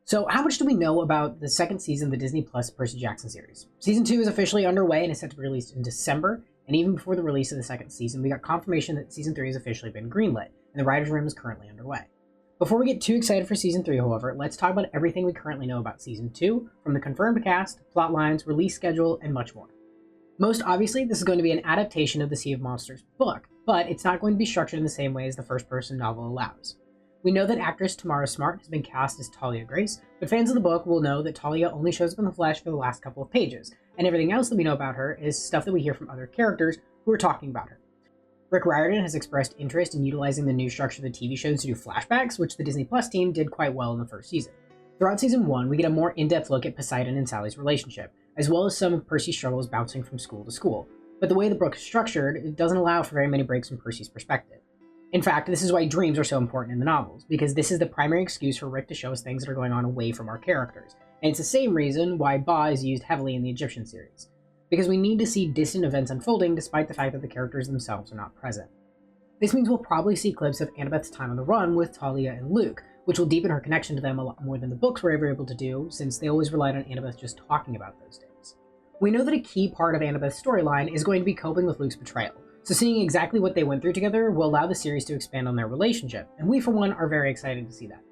So how much do we know about the second season of the Disney Plus Percy Jackson series? Season 2 is officially underway and is set to be released in December, and even before the release of the second season, we got confirmation that Season 3 has officially been greenlit, and the writer's room is currently underway. Before we get too excited for Season 3, however, let's talk about everything we currently know about Season 2, from the confirmed cast, plot lines, release schedule, and much more. Most obviously, this is going to be an adaptation of the Sea of Monsters book, but it's not going to be structured in the same way as the first-person novel allows. We know that actress Tamara Smart has been cast as Talia Grace, but fans of the book will know that Talia only shows up in the flesh for the last couple of pages, and everything else that we know about her is stuff that we hear from other characters who are talking about her. Rick Riordan has expressed interest in utilizing the new structure of the TV shows to do flashbacks, which the Disney Plus team did quite well in the first season. Throughout Season 1, we get a more in-depth look at Poseidon and Sally's relationship, as well as some of Percy's struggles bouncing from school to school, but the way the book is structured, it doesn't allow for very many breaks from Percy's perspective. In fact, this is why dreams are so important in the novels, because this is the primary excuse for Rick to show us things that are going on away from our characters, and it's the same reason why Ba is used heavily in the Egyptian series, because we need to see distant events unfolding despite the fact that the characters themselves are not present. This means we'll probably see clips of Annabeth's time on the run with Talia and Luke, which will deepen her connection to them a lot more than the books were ever able to do, since they always relied on Annabeth just talking about those days. We know that a key part of Annabeth's storyline is going to be coping with Luke's betrayal, so seeing exactly what they went through together will allow the series to expand on their relationship, and we for one are very excited to see that.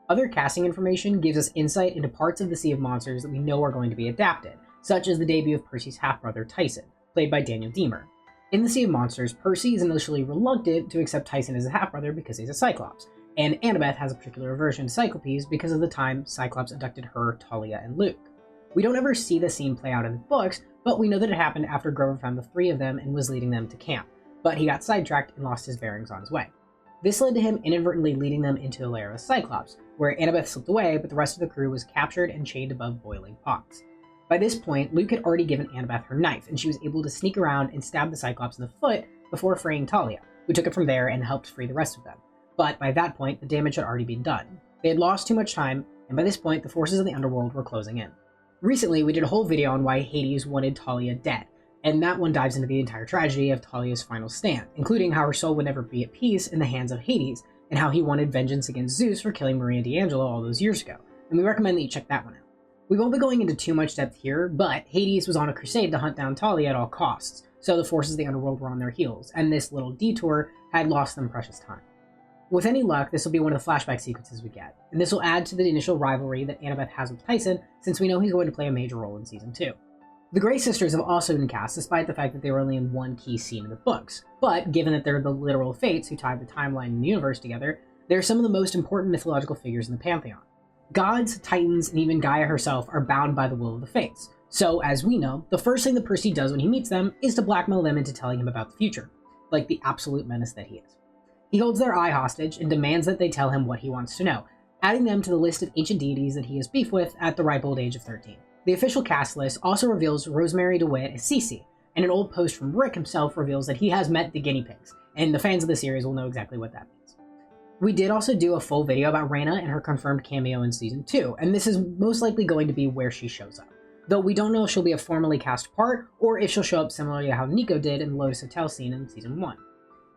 Other casting information gives us insight into parts of the Sea of Monsters that we know are going to be adapted, such as the debut of Percy's half-brother Tyson, played by Daniel Deemer. In the Sea of Monsters, Percy is initially reluctant to accept Tyson as a half-brother because he's a Cyclops, and Annabeth has a particular aversion to Cyclopes because of the time Cyclops abducted her, Talia, and Luke. We don't ever see the scene play out in the books, but we know that it happened after Grover found the three of them and was leading them to camp, but he got sidetracked and lost his bearings on his way. This led to him inadvertently leading them into the lair of a Cyclops, where Annabeth slipped away, but the rest of the crew was captured and chained above boiling pots. By this point, Luke had already given Annabeth her knife, and she was able to sneak around and stab the Cyclops in the foot before freeing Talia, who took it from there and helped free the rest of them. But by that point, the damage had already been done. They had lost too much time, and by this point, the forces of the underworld were closing in. Recently, we did a whole video on why Hades wanted Talia dead, and that one dives into the entire tragedy of Talia's final stand, including how her soul would never be at peace in the hands of Hades, and how he wanted vengeance against Zeus for killing Maria D'Angelo all those years ago, and we recommend that you check that one out. We won't be going into too much depth here, but Hades was on a crusade to hunt down Talia at all costs, so the forces of the underworld were on their heels, and this little detour had lost them precious time. With any luck, this will be one of the flashback sequences we get, and this will add to the initial rivalry that Annabeth has with Tyson, since we know he's going to play a major role in Season 2. The Grey Sisters have also been cast, despite the fact that they were only in one key scene in the books, but given that they're the literal fates who tied the timeline and the universe together, they're some of the most important mythological figures in the Pantheon. Gods, titans, and even Gaia herself are bound by the will of the fates, so as we know, the first thing that Percy does when he meets them is to blackmail them into telling him about the future, like the absolute menace that he is. He holds their eye hostage and demands that they tell him what he wants to know, adding them to the list of ancient deities that he has beef with at the ripe old age of 13. The official cast list also reveals Rosemary DeWitt as Cece, and an old post from Rick himself reveals that he has met the guinea pigs, and the fans of the series will know exactly what that means. We did also do a full video about Raina and her confirmed cameo in Season 2, and this is most likely going to be where she shows up, though we don't know if she'll be a formally cast part, or if she'll show up similarly to how Nico did in the Lotus Hotel scene in Season 1.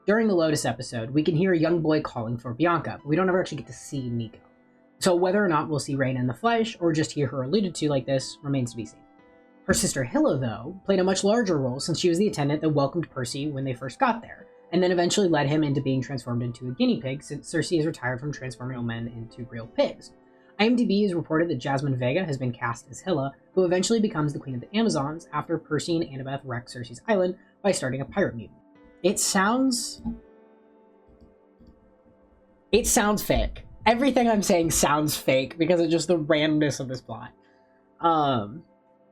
During the Lotus episode, we can hear a young boy calling for Bianca, but we don't ever actually get to see Nico. So whether or not we'll see Raina in the flesh, or just hear her alluded to like this, remains to be seen. Her sister Hilla, though, played a much larger role since she was the attendant that welcomed Percy when they first got there, and then eventually led him into being transformed into a guinea pig since Circe is retired from transforming real men into real pigs. IMDb has reported that Jasmine Vega has been cast as Hilla, who eventually becomes the Queen of the Amazons after Percy and Annabeth wreck Circe's island by starting a pirate mutiny. It sounds fake. Everything I'm saying sounds fake because of just the randomness of this plot.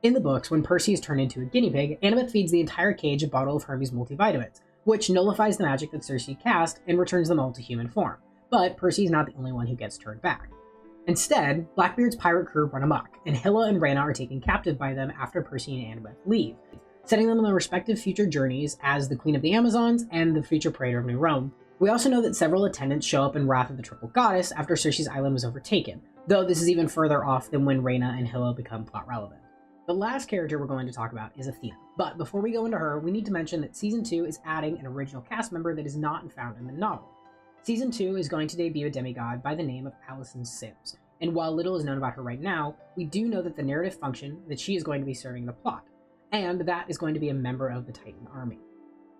In the books, when Percy is turned into a guinea pig, Annabeth feeds the entire cage a bottle of Hermes multivitamins, which nullifies the magic that Circe cast and returns them all to human form. But Percy is not the only one who gets turned back. Instead, Blackbeard's pirate crew run amok, and Hilla and Raina are taken captive by them after Percy and Annabeth leave, setting them on their respective future journeys as the Queen of the Amazons and the future Praetor of New Rome. We also know that several attendants show up in Wrath of the Triple Goddess after Circe's island was overtaken, though this is even further off than when Raina and Hilla become plot relevant. The last character we're going to talk about is Athena, but before we go into her, we need to mention that Season 2 is adding an original cast member that is not found in the novel. Season 2 is going to debut a demigod by the name of Allison Sims, and while little is known about her right now, we do know that the narrative function that she is going to be serving the plot, and that is going to be a member of the Titan army.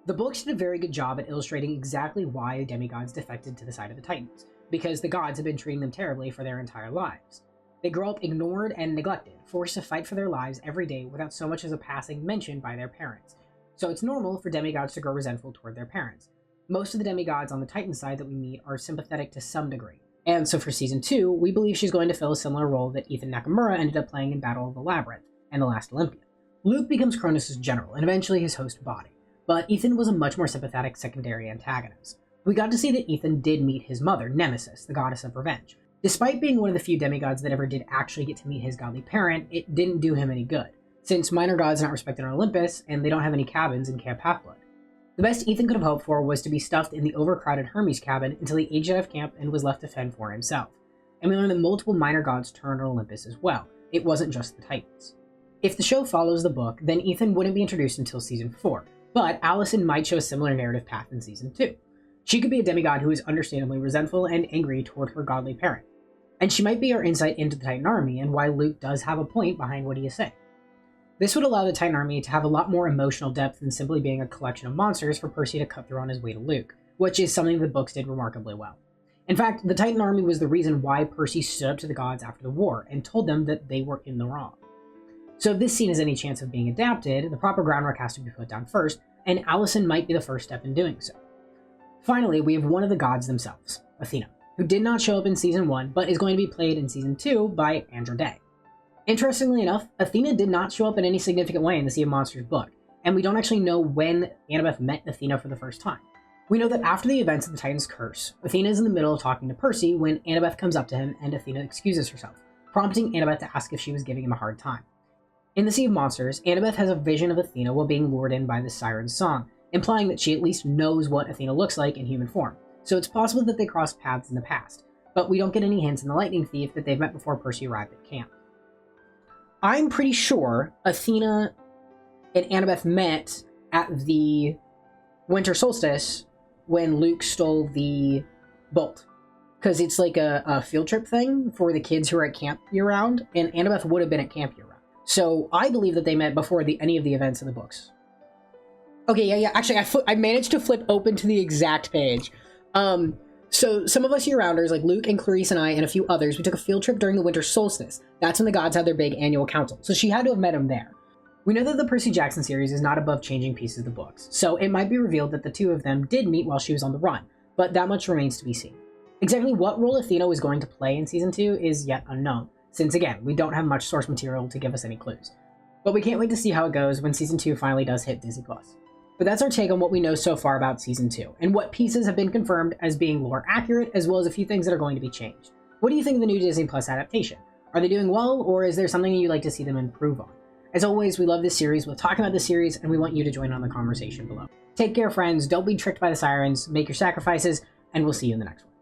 The books did a very good job at illustrating exactly why demigods defected to the side of the Titans, because the gods had been treating them terribly for their entire lives. They grow up ignored and neglected, forced to fight for their lives every day without so much as a passing mention by their parents. So it's normal for demigods to grow resentful toward their parents. Most of the demigods on the Titan side that we meet are sympathetic to some degree. And so for Season 2, we believe she's going to fill a similar role that Ethan Nakamura ended up playing in Battle of the Labyrinth and The Last Olympian. Luke becomes Cronus' general, and eventually his host body, but Ethan was a much more sympathetic secondary antagonist. We got to see that Ethan did meet his mother, Nemesis, the goddess of revenge. Despite being one of the few demigods that ever did actually get to meet his godly parent, it didn't do him any good, since minor gods are not respected on Olympus, and they don't have any cabins in Camp Half-Blood. The best Ethan could have hoped for was to be stuffed in the overcrowded Hermes cabin until he aged out of camp and was left to fend for himself. And we learned that multiple minor gods turned on Olympus as well. It wasn't just the Titans. If the show follows the book, then Ethan wouldn't be introduced until Season 4, but Allison might show a similar narrative path in Season 2. She could be a demigod who is understandably resentful and angry toward her godly parent. And she might be our insight into the Titan army and why Luke does have a point behind what he is saying. This would allow the Titan army to have a lot more emotional depth than simply being a collection of monsters for Percy to cut through on his way to Luke, which is something the books did remarkably well. In fact, the Titan army was the reason why Percy stood up to the gods after the war and told them that they were in the wrong. So if this scene has any chance of being adapted, the proper groundwork has to be put down first, and Allison might be the first step in doing so. Finally, we have one of the gods themselves, Athena, who did not show up in Season 1, but is going to be played in Season 2 by Andra Day. Interestingly enough, Athena did not show up in any significant way in the Sea of Monsters book, and we don't actually know when Annabeth met Athena for the first time. We know that after the events of the Titan's Curse, Athena is in the middle of talking to Percy when Annabeth comes up to him and Athena excuses herself, prompting Annabeth to ask if she was giving him a hard time. In the Sea of Monsters, Annabeth has a vision of Athena while being lured in by the siren's song, implying that she at least knows what Athena looks like in human form, so it's possible that they crossed paths in the past, but we don't get any hints in The Lightning Thief that they've met before Percy arrived at camp. I'm pretty sure Athena and Annabeth met at the winter solstice when Luke stole the bolt. Because it's like a field trip thing for the kids who are at camp year-round, and Annabeth would have been at camp year-round. So I believe that they met before any of the events in the books. Okay, yeah. Actually, I managed to flip open to the exact page. So some of us year-rounders, like Luke and Clarice and I and a few others, we took a field trip during the winter solstice. That's when the gods had their big annual council, so she had to have met him there. We know that the Percy Jackson series is not above changing pieces of the books, so it might be revealed that the two of them did meet while she was on the run, but that much remains to be seen. Exactly what role Athena was going to play in Season 2 is yet unknown, since again, we don't have much source material to give us any clues. But we can't wait to see how it goes when Season 2 finally does hit Disney+. But that's our take on what we know so far about Season 2, and what pieces have been confirmed as being lore accurate, as well as a few things that are going to be changed. What do you think of the new Disney Plus adaptation? Are they doing well, or is there something you'd like to see them improve on? As always, we love this series, we're talking about this series, and we want you to join on the conversation below. Take care, friends, don't be tricked by the sirens, make your sacrifices, and we'll see you in the next one.